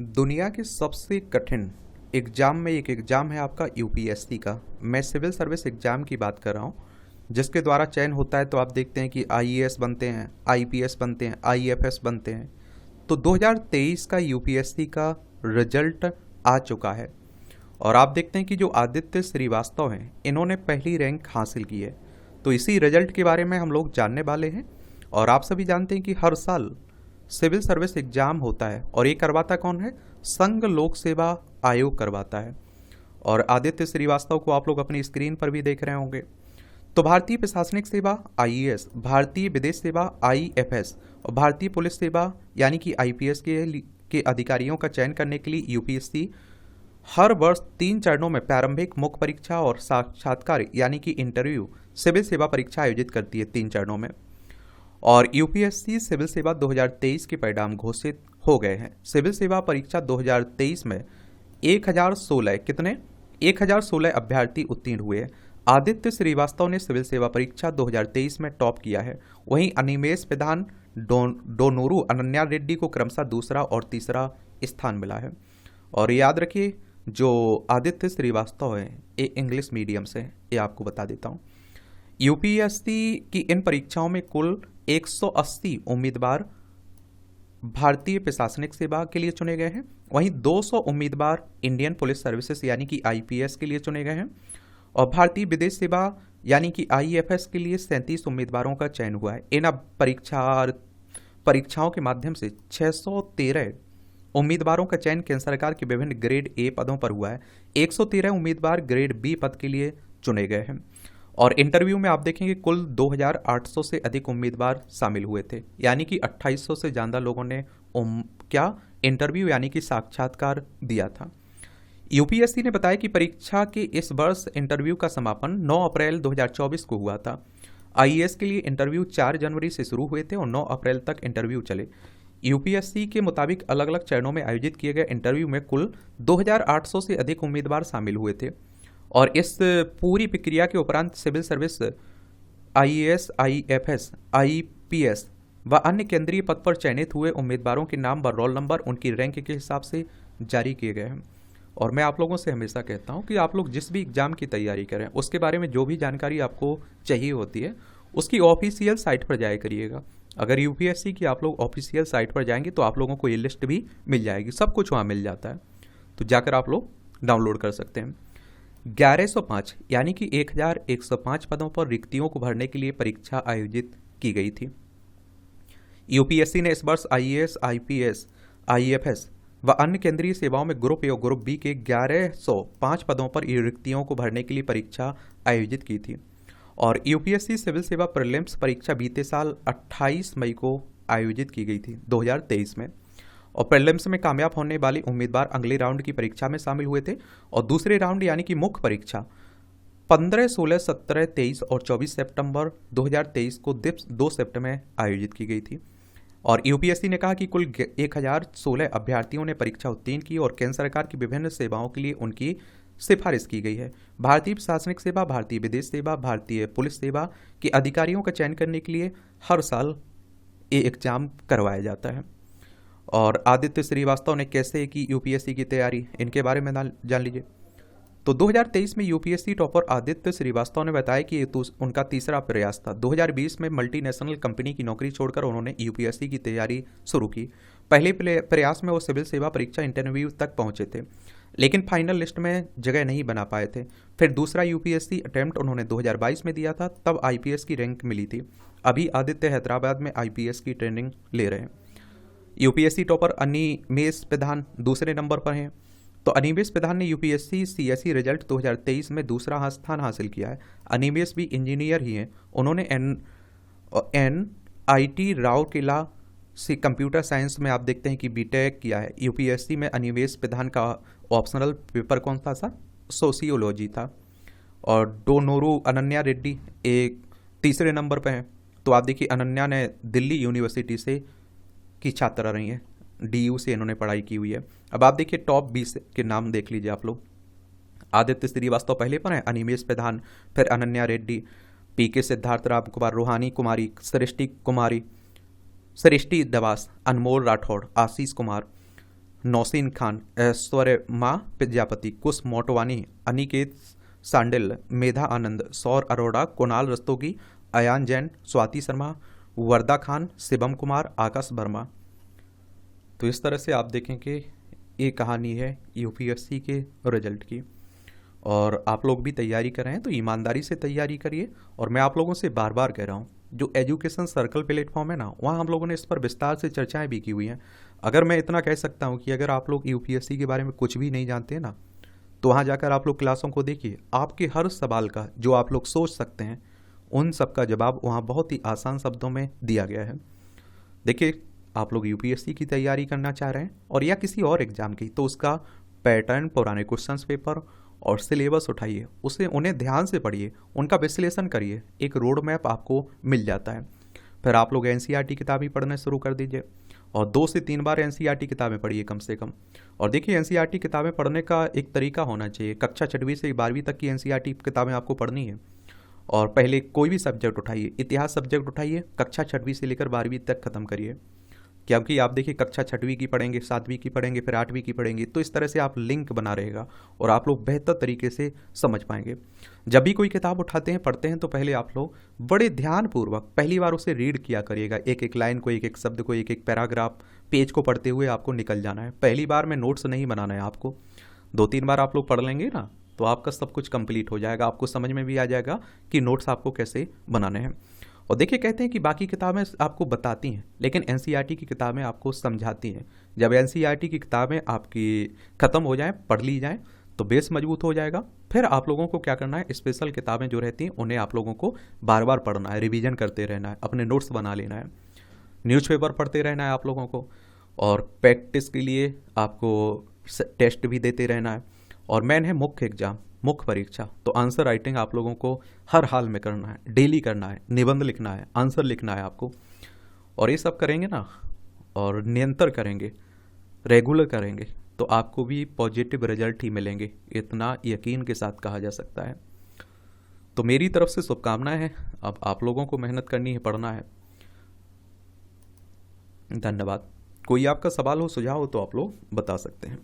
दुनिया के सबसे कठिन एग्ज़ाम में एक एग्ज़ाम है आपका यूपीएससी का। मैं सिविल सर्विस एग्ज़ाम की बात कर रहा हूँ, जिसके द्वारा चयन होता है। तो आप देखते हैं कि आईएएस बनते हैं, आईपीएस बनते हैं, आईएफएस बनते हैं। तो 2023 का यूपीएससी का रिजल्ट आ चुका है और आप देखते हैं कि जो आदित्य श्रीवास्तव हैं, इन्होंने पहली रैंक हासिल की है। तो इसी रिजल्ट के बारे में हम लोग जानने वाले हैं। और आप सभी जानते हैं कि हर साल सिविल सर्विस एग्जाम होता है और ये करवाता कौन है? संघ लोक सेवा आयोग करवाता है। और आदित्य श्रीवास्तव को आप लोग अपनी स्क्रीन पर भी देख रहे होंगे। तो भारतीय प्रशासनिक सेवा आईएएस, भारतीय विदेश सेवा आईएफएस और भारतीय पुलिस सेवा यानी कि आईपीएस के अधिकारियों का चयन करने के लिए यूपीएससी हर वर्ष 3 चरणों में प्रारंभिक, मुख्य परीक्षा और साक्षात्कार यानी कि इंटरव्यू सिविल सेवा परीक्षा आयोजित करती है 3 चरणों में। और यूपीएससी सिविल सेवा 2023 के परिणाम घोषित हो गए हैं। सिविल सेवा परीक्षा 2023 में 1016 कितने 1016 अभ्यर्थी उत्तीर्ण हुए हैं। आदित्य श्रीवास्तव ने सिविल सेवा परीक्षा 2023 में टॉप किया है। वहीं अनिमेष प्रधान, डोनोरू अनन्या रेड्डी को क्रमशः दूसरा और तीसरा स्थान मिला है। और याद रखिए, जो आदित्य श्रीवास्तव है ये इंग्लिश मीडियम से है, ये आपको बता देता हूँ। यूपीएससी की इन परीक्षाओं में कुल 180 उम्मीदवार भारतीय प्रशासनिक सेवा के लिए चुने गए हैं। वहीं 200 उम्मीदवार इंडियन पुलिस सर्विसेज यानी कि आईपीएस के लिए चुने गए हैं। और भारतीय विदेश सेवा यानी कि आईएफएस के लिए 37 उम्मीदवारों का चयन हुआ है। इन परीक्षाओं के माध्यम से 613 उम्मीदवारों का चयन केंद्र सरकार के विभिन्न ग्रेड ए पदों पर हुआ है। 113 उम्मीदवार ग्रेड बी पद के लिए चुने गए हैं। और इंटरव्यू में आप देखेंगे कुल 2800 से अधिक उम्मीदवार शामिल हुए थे, यानी कि 2800 से ज़्यादा लोगों ने इंटरव्यू यानी कि साक्षात्कार दिया था। यूपीएससी ने बताया कि परीक्षा के इस वर्ष इंटरव्यू का समापन 9 अप्रैल 2024 को हुआ था। आईएएस के लिए इंटरव्यू 4 जनवरी से शुरू हुए थे और 9 अप्रैल तक इंटरव्यू चले। यूपीएससी के मुताबिक अलग अलग चरणों में आयोजित किए गए इंटरव्यू में कुल 2800 से अधिक उम्मीदवार शामिल हुए थे। और इस पूरी प्रक्रिया के उपरांत civil service IAS, IFS, IPS व अन्य केंद्रीय पद पर चयनित हुए उम्मीदवारों के नाम व रोल नंबर उनकी रैंक के हिसाब से जारी किए गए हैं। और मैं आप लोगों से हमेशा कहता हूं कि आप लोग जिस भी एग्ज़ाम की तैयारी करें उसके बारे में जो भी जानकारी आपको चाहिए होती है उसकी ऑफिशियल साइट पर जाया करिएगा। अगर यूपीएससी की आप लोग ऑफिशियल साइट पर जाएंगे तो आप लोगों को ये लिस्ट भी मिल जाएगी, सब कुछ वहाँ मिल जाता है, तो जाकर आप लोग डाउनलोड कर सकते हैं। 1105 यानी कि 1105 पदों पर रिक्तियों को भरने के लिए परीक्षा आयोजित की गई थी। यूपीएससी ने इस वर्ष आईएएस, आईपीएस, आईएफएस व अन्य केंद्रीय सेवाओं में ग्रुप ए और ग्रुप बी के 1105 पदों पर रिक्तियों को भरने के लिए परीक्षा आयोजित की थी। और यूपीएससी सिविल सेवा प्रीलिम्स परीक्षा बीते साल 28 मई को आयोजित की गई थी 2023 में। और प्रीलिम्स में कामयाब होने वाले उम्मीदवार अगले राउंड की परीक्षा में शामिल हुए थे। और दूसरे राउंड यानी कि मुख्य परीक्षा 15, 16, 17, 23 और 24 सितंबर 2023 को 2 शिफ्ट में आयोजित की गई थी। और यूपीएससी ने कहा कि कुल 1016 अभ्यर्थियों ने परीक्षा उत्तीर्ण की और केंद्र सरकार की विभिन्न सेवाओं के लिए उनकी सिफारिश की गई है। भारतीय प्रशासनिक सेवा, भारतीय विदेश सेवा, भारतीय पुलिस सेवा के अधिकारियों का चयन करने के लिए हर साल ये एग्जाम करवाया जाता है। और आदित्य श्रीवास्तव ने कैसे की यूपीएससी की तैयारी, इनके बारे में जान लीजिए। तो 2023 में यूपीएससी टॉपर आदित्य श्रीवास्तव ने बताया कि ये उनका तीसरा प्रयास था। 2020 में मल्टीनेशनल कंपनी की नौकरी छोड़कर उन्होंने यूपीएससी की तैयारी शुरू की। पहले प्रयास में वो सिविल सेवा परीक्षा इंटरव्यू तक पहुंचे थे, लेकिन फाइनल लिस्ट में जगह नहीं बना पाए थे। फिर दूसरा यूपीएससी अटेम्प्ट उन्होंने 2022 में दिया था, तब आईपीएस की रैंक मिली थी। अभी आदित्य हैदराबाद में आईपीएस की ट्रेनिंग ले रहे हैं। यूपीएससी टॉपर अनिमेष प्रधान दूसरे नंबर पर हैं। तो अनिमेष प्रधान ने यूपीएससी सीएसई रिजल्ट 2023 में दूसरा स्थान हासिल किया है। अनिमेष भी इंजीनियर ही हैं। उन्होंने एनआईटी राउरकेला से कंप्यूटर साइंस में आप देखते हैं कि बीटेक किया है। यूपीएससी में अनिमेष प्रधान का ऑप्शनल पेपर कौन सा था? सोशियोलॉजी था। और डोनोरू अनन्या रेड्डी एक तीसरे नंबर पर हैं। तो आप देखिए, अनन्या ने दिल्ली यूनिवर्सिटी से की छात्रा रही हैं, डीयू से इन्होंने पढ़ाई की हुई है। अब आप देखिए टॉप 20 के नाम देख लीजिए आप लोग। आदित्य श्रीवास्तव पहले पर हैं, अनिमेष प्रधान, फिर अनन्या रेड्डी, पीके सिद्धार्थ राम कुमार, रोहानी कुमारी, सृष्टि दवास, अनमोल राठौड़, आशीष कुमार, नौसीन खान, ऐश्वर्य माँ प्रजापति, कुश मोटवानी, अनिकेत सांडिल, मेधा आनंद, सौर अरोड़ा, कुणाल रस्तोगी, अयान जैन, स्वाति शर्मा, वर्दा खान, शिवम कुमार, आकाश वर्मा। तो इस तरह से आप देखें कि ये कहानी है यूपीएससी के रिजल्ट की। और आप लोग भी तैयारी कर रहे हैं तो ईमानदारी से तैयारी करिए। और मैं आप लोगों से बार बार कह रहा हूँ, जो एजुकेशन सर्कल प्लेटफॉर्म है ना, वहाँ हम लोगों ने इस पर विस्तार से चर्चाएं भी की हुई हैं। अगर मैं इतना कह सकता हूँ कि अगर आप लोग यूपीएससी के बारे में कुछ भी नहीं जानते हैं ना, तो वहाँ जाकर आप लोग क्लासों को देखिए, आपके हर सवाल का जो आप लोग सोच सकते हैं उन सब का जवाब वहाँ बहुत ही आसान शब्दों में दिया गया है। देखिए, आप लोग यूपीएससी की तैयारी करना चाह रहे हैं और या किसी और एग्ज़ाम की, तो उसका पैटर्न, पुराने क्वेश्चंस पेपर और सिलेबस उठाइए, उसे उन्हें ध्यान से पढ़िए, उनका विश्लेषण करिए, एक रोड मैप आपको मिल जाता है। फिर आप लोग एनसीईआरटी किताबें पढ़ना शुरू कर दीजिए और 2 से 3 बार एनसीईआरटी किताबें पढ़िए कम से कम। और देखिए, एनसीईआरटी किताबें पढ़ने का एक तरीका होना चाहिए। कक्षा 6वीं से 12वीं तक की एनसीईआरटी किताबें आपको पढ़नी है। और पहले कोई भी सब्जेक्ट उठाइए, इतिहास सब्जेक्ट उठाइए, कक्षा 6वीं से लेकर 12वीं तक खत्म करिए। क्योंकि आप देखिए, कक्षा 6वीं की पढ़ेंगे, 7वीं की पढ़ेंगे, फिर 8वीं की पढ़ेंगे, तो इस तरह से आप लिंक बना रहेगा और आप लोग बेहतर तरीके से समझ पाएंगे। जब भी कोई किताब उठाते हैं, पढ़ते हैं, तो पहले आप लोग बड़े ध्यानपूर्वक पहली बार उसे रीड किया करिएगा। एक एक लाइन को, एक एक शब्द को, एक एक पैराग्राफ, पेज को पढ़ते हुए आपको निकल जाना है। पहली बार में नोट्स नहीं बनाना है आपको। 2-3 बार आप लोग पढ़ लेंगे ना, तो आपका सब कुछ कंप्लीट हो जाएगा। आपको समझ में भी आ जाएगा कि नोट्स आपको कैसे बनाने हैं। और देखिए, कहते हैं कि बाकी किताबें आपको बताती हैं, लेकिन एनसीईआरटी की किताबें आपको समझाती हैं। जब एनसीईआरटी की किताबें आपकी ख़त्म हो जाएं, पढ़ ली जाएं, तो बेस मजबूत हो जाएगा। फिर आप लोगों को क्या करना है, स्पेशल किताबें जो रहती हैं उन्हें आप लोगों को बार बार पढ़ना है, रिवीजन करते रहना है, अपने नोट्स बना लेना है, न्यूज़पेपर पढ़ते रहना है आप लोगों को। और प्रैक्टिस के लिए आपको टेस्ट भी देते रहना है। और मेन है मुख्य एग्जाम, मुख्य परीक्षा, तो आंसर राइटिंग आप लोगों को हर हाल में करना है, डेली करना है, निबंध लिखना है, आंसर लिखना है आपको। और ये सब करेंगे ना, और निरंतर करेंगे, रेगुलर करेंगे, तो आपको भी पॉजिटिव रिजल्ट ही मिलेंगे, इतना यकीन के साथ कहा जा सकता है। तो मेरी तरफ से शुभकामनाएं हैं। अब आप लोगों को मेहनत करनी है, पढ़ना है। धन्यवाद। कोई आपका सवाल हो, सुझाव हो, तो आप लोग बता सकते हैं।